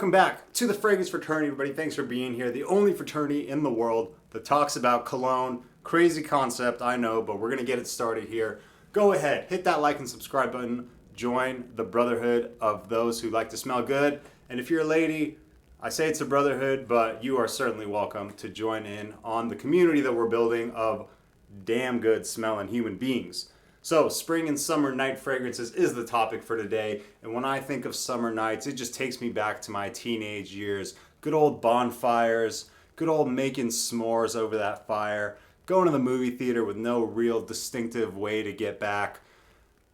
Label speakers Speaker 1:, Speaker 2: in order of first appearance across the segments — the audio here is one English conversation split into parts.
Speaker 1: welcome back to the Fragrance Fraternity, everybody. Thanks for being here. The only fraternity in the world that talks about cologne. Crazy concept, I know, but we're going to get it started here. Go ahead, hit that like and subscribe button. Join the brotherhood of those who like to smell good. And if you're a lady, I say it's a brotherhood, but you are certainly welcome to join in on the community that we're building of damn good smelling human beings. So, spring and summer night fragrances is the topic for today. And when I think of summer nights, it just takes me back to my teenage years. Good old bonfires, good old making s'mores over that fire, going to the movie theater with no real distinctive way to get back,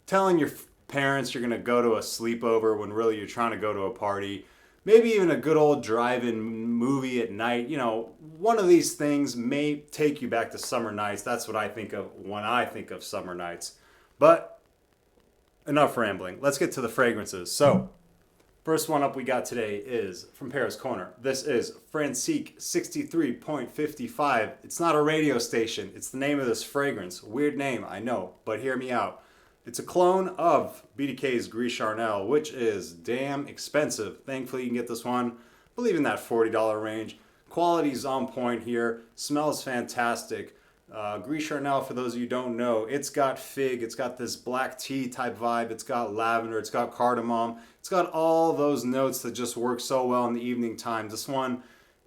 Speaker 1: telling your parents you're going to go to a sleepover when really you're trying to go to a party, maybe even a good old drive-in movie at night. You know, one of these things may take you back to summer nights. That's what I think of when I think of summer nights. But enough rambling. Let's get to the fragrances. So, first one up we got today is from Paris Corner. This is Francique 63.55. It's not a radio station. It's the name of this fragrance. Weird name, I know, but hear me out. It's a clone of BDK's Gris Charnel, which is damn expensive. Thankfully, you can get this one, I believe, in that $40 range. Quality's on point here. Smells fantastic. Gris Charnel, for those of you who don't know, it's got fig, it's got this black tea type vibe, it's got lavender, it's got cardamom, it's got all those notes that just work so well in the evening time. This one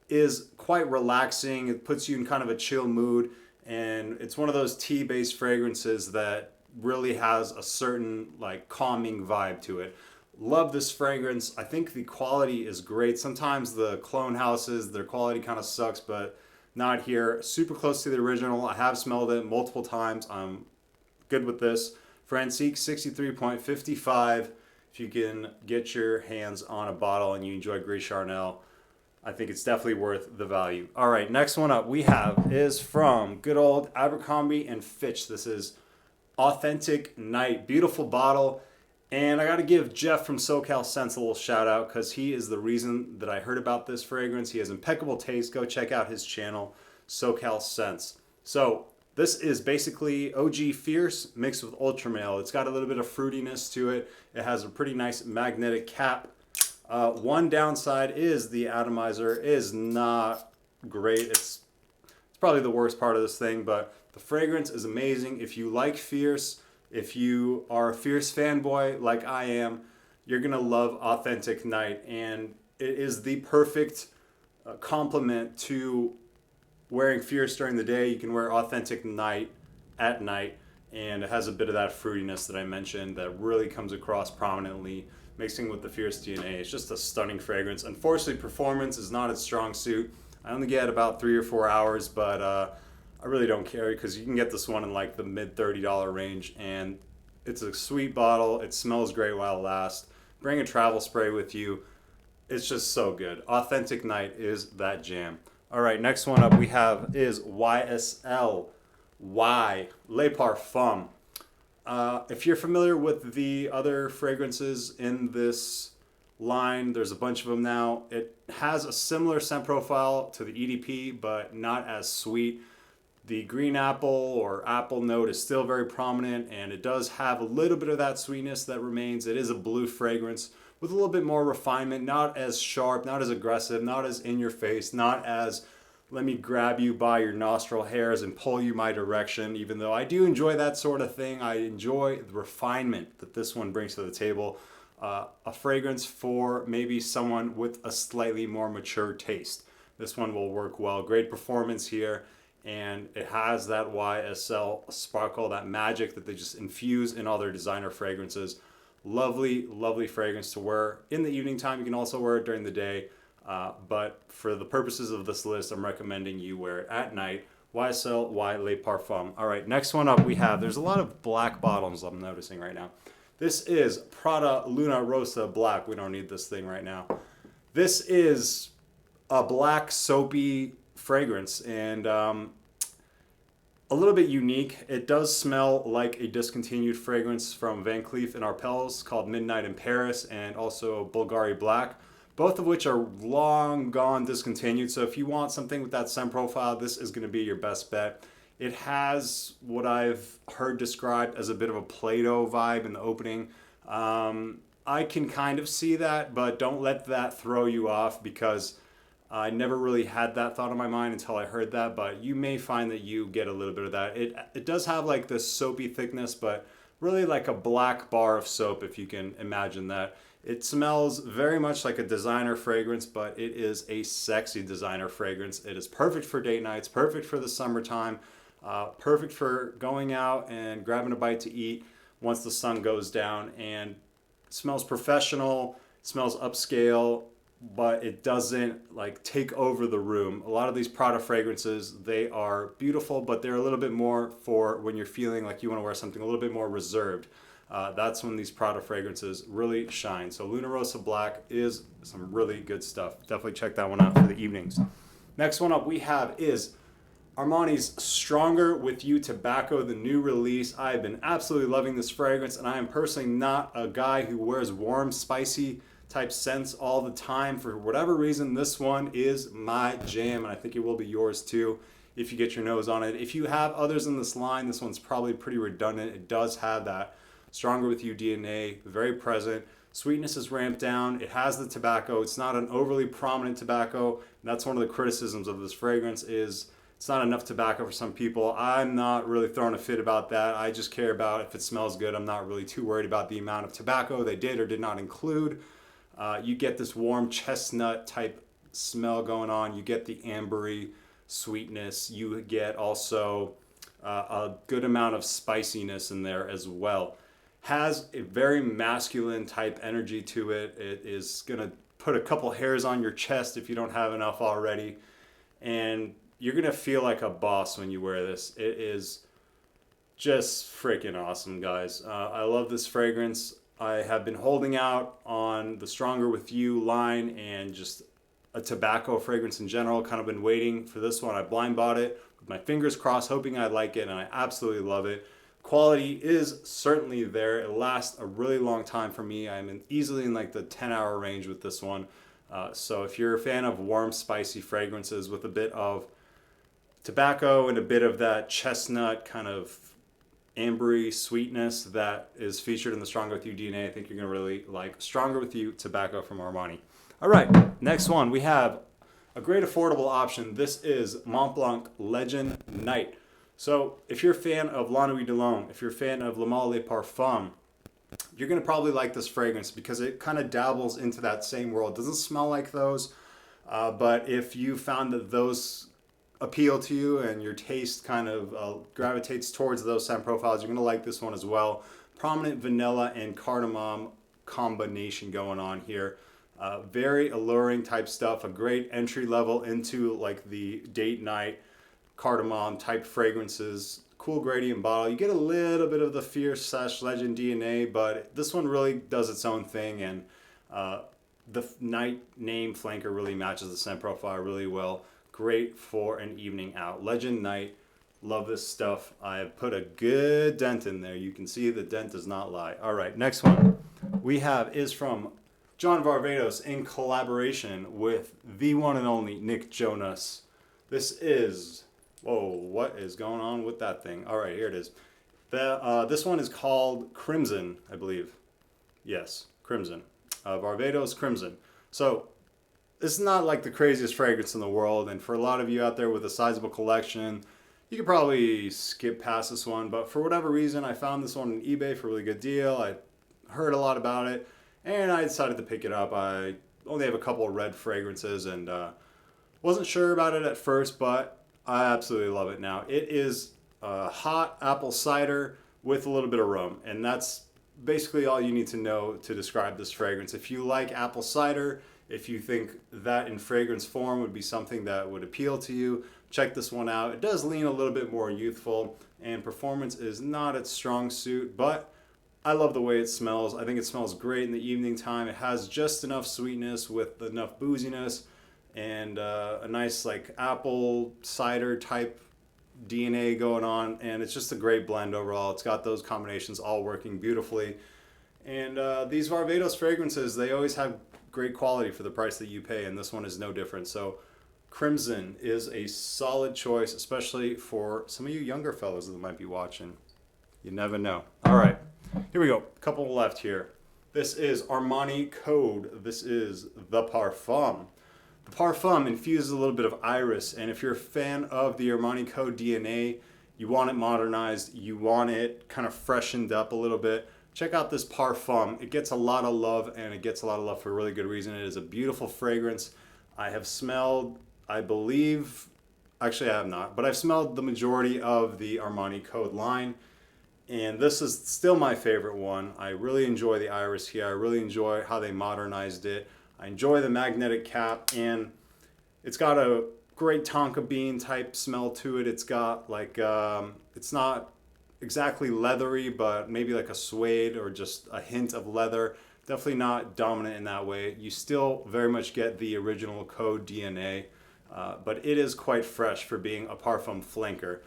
Speaker 1: is quite relaxing. It puts you in kind of a chill mood, and it's one of those tea-based fragrances that really has a certain like calming vibe to it. Love this fragrance. I think the quality is great. Sometimes the clone houses, their quality kind of sucks, but not here. Super close to the original. I have smelled it multiple times. I'm good with this. Francique 63.55. If you can get your hands on a bottle and you enjoy Gris Charnel, I think it's definitely worth the value. All right, next one up we have is from good old Abercrombie and Fitch. This is Authentic Night. Beautiful bottle. And I got to give Jeff from SoCal Scents a little shout out because he is the reason that I heard about this fragrance. He has impeccable taste. Go check out his channel, SoCal Scents. So this is basically OG Fierce mixed with Ultra Male. It's got a little bit of fruitiness to it. It has a pretty nice magnetic cap. One downside is the atomizer is not great. It's probably the worst part of this thing, but the fragrance is amazing. If you like Fierce, if you are a Fierce fanboy like I am, you're going to love Authentic Night. And it is the perfect complement to wearing Fierce during the day. You can wear Authentic Night at night. And it has a bit of that fruitiness that I mentioned that really comes across prominently, mixing with the Fierce DNA. It's just a stunning fragrance. Unfortunately, performance is not its strong suit. I only get about 3 or 4 hours, but I really don't care because you can get this one in like the mid $30 range, and it's a sweet bottle. It smells great while it lasts. Bring a travel spray with you. It's just so good. Authentic Night is that jam. All right, next one up we have is YSL Y Le Parfum. If you're familiar with the other fragrances in this line, there's a bunch of them now. It has a similar scent profile to the EDP, but not as sweet. The green apple or apple note is still very prominent, and it does have a little bit of that sweetness that remains. It is a blue fragrance with a little bit more refinement, not as sharp, not as aggressive, not as in your face, not as let me grab you by your nostril hairs and pull you my direction, even though I do enjoy that sort of thing. I enjoy the refinement that this one brings to the table. A fragrance for maybe someone with a slightly more mature taste. This one will work well. Great performance here. And it has that YSL sparkle, that magic that they just infuse in all their designer fragrances. Lovely, lovely fragrance to wear in the evening time. You can also wear it during the day. But for the purposes of this list, I'm recommending you wear it at night. YSL Y Le Parfum. All right, next one up we have, there's a lot of black bottles I'm noticing right now. This is Prada Lunar Rosa Black. We don't need this thing right now. This is a black soapy fragrance, and a little bit unique. It does smell like a discontinued fragrance from Van Cleef and Arpels called Midnight in Paris, and also Bulgari Black, both of which are long gone discontinued. So if you want something with that scent profile, this is going to be your best bet. It has what I've heard described as a bit of a Play-Doh vibe in the opening. I can kind of see that, but don't let that throw you off, because I never really had that thought in my mind until I heard that, but you may find that you get a little bit of that. It does have like this soapy thickness, but really like a black bar of soap, if you can imagine that. It smells very much like a designer fragrance, but it is a sexy designer fragrance. It is perfect for date nights, perfect for the summertime, perfect for going out and grabbing a bite to eat once the sun goes down, and smells professional, smells upscale, but it doesn't like take over the room. A lot of these Prada fragrances, they are beautiful, but they're a little bit more for when you're feeling like you want to wear something a little bit more reserved. That's when these Prada fragrances really shine. So Lunar Rosa Black is some really good stuff. Definitely check that one out for the evenings. Next one up we have is Armani's Stronger With You Tobacco, the new release. I have been absolutely loving this fragrance, and I am personally not a guy who wears warm, spicy type scents all the time. For whatever reason, this one is my jam, and I think it will be yours too if you get your nose on it. If you have others in this line, this one's probably pretty redundant. It does have that Stronger With You DNA, very present. Sweetness is ramped down. It has the tobacco. It's not an overly prominent tobacco. And that's one of the criticisms of this fragrance is it's not enough tobacco for some people. I'm not really throwing a fit about that. I just care about if it smells good. I'm not really too worried about the amount of tobacco they did or did not include. You get this warm chestnut type smell going on. You get the ambery sweetness. You get also a good amount of spiciness in there as well. Has a very masculine type energy to it. It is going to put a couple hairs on your chest if you don't have enough already. And you're going to feel like a boss when you wear this. It is just freaking awesome, guys. I love this fragrance. I have been holding out on the Stronger With You line and just a tobacco fragrance in general. Kind of been waiting for this one. I blind bought it with my fingers crossed, hoping I'd like it, and I absolutely love it. Quality is certainly there. It lasts a really long time for me. I'm easily in like the 10-hour range with this one. So if you're a fan of warm, spicy fragrances with a bit of tobacco and a bit of that chestnut kind of ambery sweetness that is featured in the Stronger With You DNA, I think you're going to really like Stronger With You Tobacco from Armani. All right, next one. We have a great affordable option. This is Montblanc Legend Night. So if you're a fan of La Nuit de l'Homme, if you're a fan of Le Male Les Parfums, you're going to probably like this fragrance because it kind of dabbles into that same world. It doesn't smell like those, but if you found that those appeal to you and your taste kind of gravitates towards those scent profiles, you're going to like this one as well. Prominent vanilla and cardamom combination going on here. Very alluring type stuff. A great entry level into like the date night cardamom type fragrances. Cool gradient bottle. You get a little bit of the fierce / legend DNA, but this one really does its own thing, and the night name flanker really matches the scent profile really well. Great for an evening out. Legend Night. Love this stuff. I have put a good dent in there. You can see the dent does not lie. All right, next one we have is from John Varvatos in collaboration with the one and only Nick Jonas. This is, whoa, what is going on with that thing? All right, here it is. This one is called Crimson, I believe. Yes, Crimson. Varvatos Crimson. So this is not like the craziest fragrance in the world, and for a lot of you out there with a sizable collection, you could probably skip past this one, but for whatever reason, I found this one on eBay for a really good deal. I heard a lot about it, and I decided to pick it up. I only have a couple of red fragrances, and wasn't sure about it at first, but I absolutely love it now. It is hot apple cider with a little bit of rum, and that's basically all you need to know to describe this fragrance. If you like apple cider, if you think that in fragrance form would be something that would appeal to you, check this one out. It does lean a little bit more youthful, and performance is not its strong suit, but I love the way it smells. I think it smells great in the evening time. It has just enough sweetness with enough booziness and a nice like apple cider type DNA going on, and it's just a great blend overall. It's got those combinations all working beautifully. And these Varvatos fragrances, they always have great quality for the price that you pay, and this one is no different. So Crimson is a solid choice, especially for some of you younger fellows that might be watching. You never know. All right, here we go. A couple left here. This is Armani Code. This is the Parfum. The Parfum infuses a little bit of iris, and if you're a fan of the Armani Code DNA, you want it modernized, you want it kind of freshened up a little bit, check out this Parfum. It gets a lot of love, and it gets a lot of love for a really good reason. It is a beautiful fragrance. I have smelled, I believe, actually I have not, but I've smelled the majority of the Armani Code line, and this is still my favorite one. I really enjoy the iris here. I really enjoy how they modernized it. I enjoy the magnetic cap, and it's got a great tonka bean type smell to it. It's got like, it's not exactly leathery, but maybe like a suede or just a hint of leather. Definitely not dominant in that way. You still very much get the original Code DNA, but it is quite fresh for being a Parfum flanker.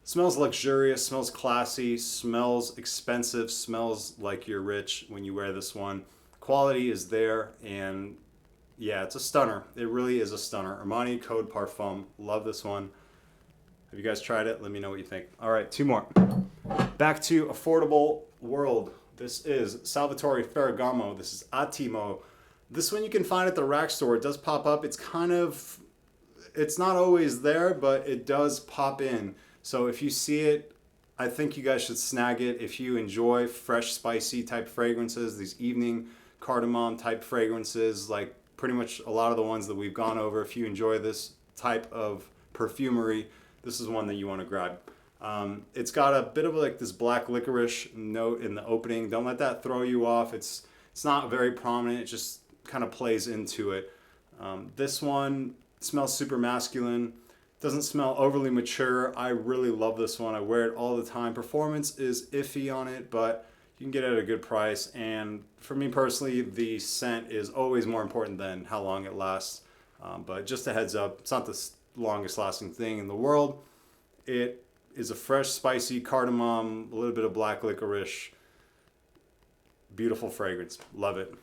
Speaker 1: Smells luxurious, smells classy, smells expensive, smells like you're rich when you wear this one. Quality is there, and yeah, it's a stunner. It really is a stunner. Armani Code Parfum. Love this one. Have you guys tried it? Let me know what you think. All right, two more. Back to affordable world. This is Salvatore Ferregamo. This is Attimo. This one you can find at the rack store. It does pop up. It's not always there, but it does pop in. So if you see it, I think you guys should snag it. If you enjoy fresh, spicy type fragrances, these evening cardamom type fragrances, like pretty much a lot of the ones that we've gone over, if you enjoy this type of perfumery, this is one that you want to grab. It's got a bit of like this black licorice note in the opening. Don't let that throw you off. It's not very prominent. It just kind of plays into it. This one smells super masculine. Doesn't smell overly mature. I really love this one. I wear it all the time. Performance is iffy on it, but you can get it at a good price. And for me personally, the scent is always more important than how long it lasts. But just a heads up, it's not the longest lasting thing in the world. It is a fresh, spicy cardamom, a little bit of black licorice. Beautiful fragrance. Love it.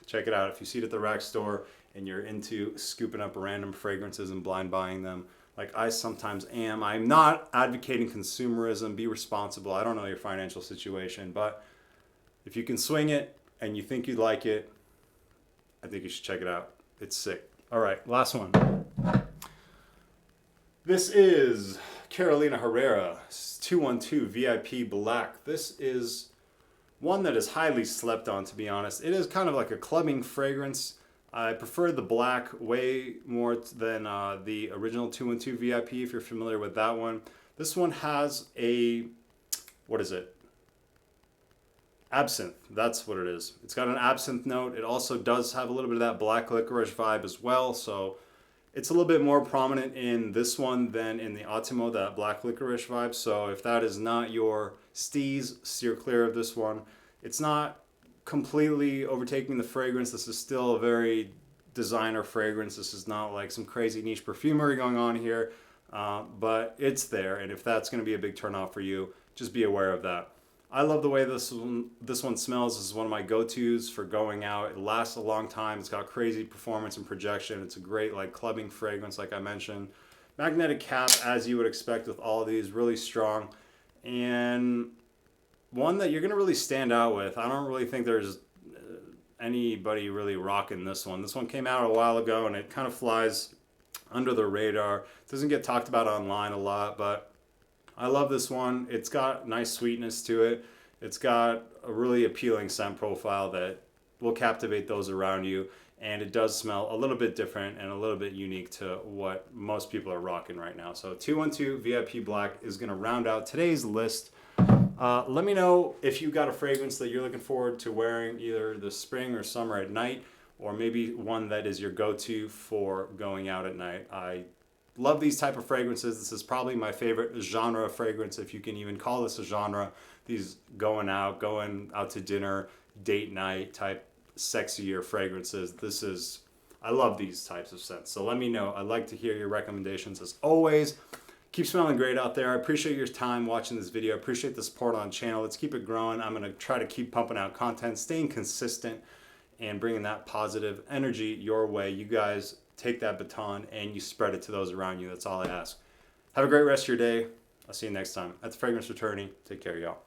Speaker 1: Check it out. If you see it at the rack store and you're into scooping up random fragrances and blind buying them, like I sometimes am. I'm not advocating consumerism. Be responsible. I don't know your financial situation, but if you can swing it and you think you'd like it, I think you should check it out. It's sick. All right, last one. This is Carolina Herrera 212 VIP Black. This is one that is highly slept on, to be honest. It is kind of like a clubbing fragrance. I prefer the black way more than the original 212 VIP, if you're familiar with that one. This one has a, what is it? Absinthe. That's what it is. It's got an absinthe note. It also does have a little bit of that black licorice vibe as well. So it's a little bit more prominent in this one than in the Attimo, that black licorice vibe. So if that is not your steez, steer clear of this one. It's not completely overtaking the fragrance. This is still a very designer fragrance. This is not like some crazy niche perfumery going on here, but it's there. And if that's going to be a big turnoff for you, just be aware of that. I love the way this one smells. This is one of my go-tos for going out. It lasts a long time. It's got crazy performance and projection. It's a great like clubbing fragrance, like I mentioned. Magnetic cap, as you would expect with all of these, really strong. And one that you're going to really stand out with. I don't really think there's anybody really rocking this one. This one came out a while ago, and it kind of flies under the radar. It doesn't get talked about online a lot, but I love this one. It's got nice sweetness to it. It's got a really appealing scent profile that will captivate those around you. And it does smell a little bit different and a little bit unique to what most people are rocking right now. So 212 VIP Black is going to round out today's list. Let me know if you got a fragrance that you're looking forward to wearing either this spring or summer at night, or maybe one that is your go-to for going out at night. I love these type of fragrances. This is probably my favorite genre of fragrance, if you can even call this a genre. These going out to dinner, date night type sexier fragrances. I love these types of scents. So let me know. I'd like to hear your recommendations as always. Keep smelling great out there. I appreciate your time watching this video. I appreciate the support on the channel. Let's keep it growing. I'm going to try to keep pumping out content, staying consistent, and bringing that positive energy your way. You guys take that baton and you spread it to those around you. That's all I ask. Have a great rest of your day. I'll see you next time. At the Fragrance Attorney. Take care, y'all.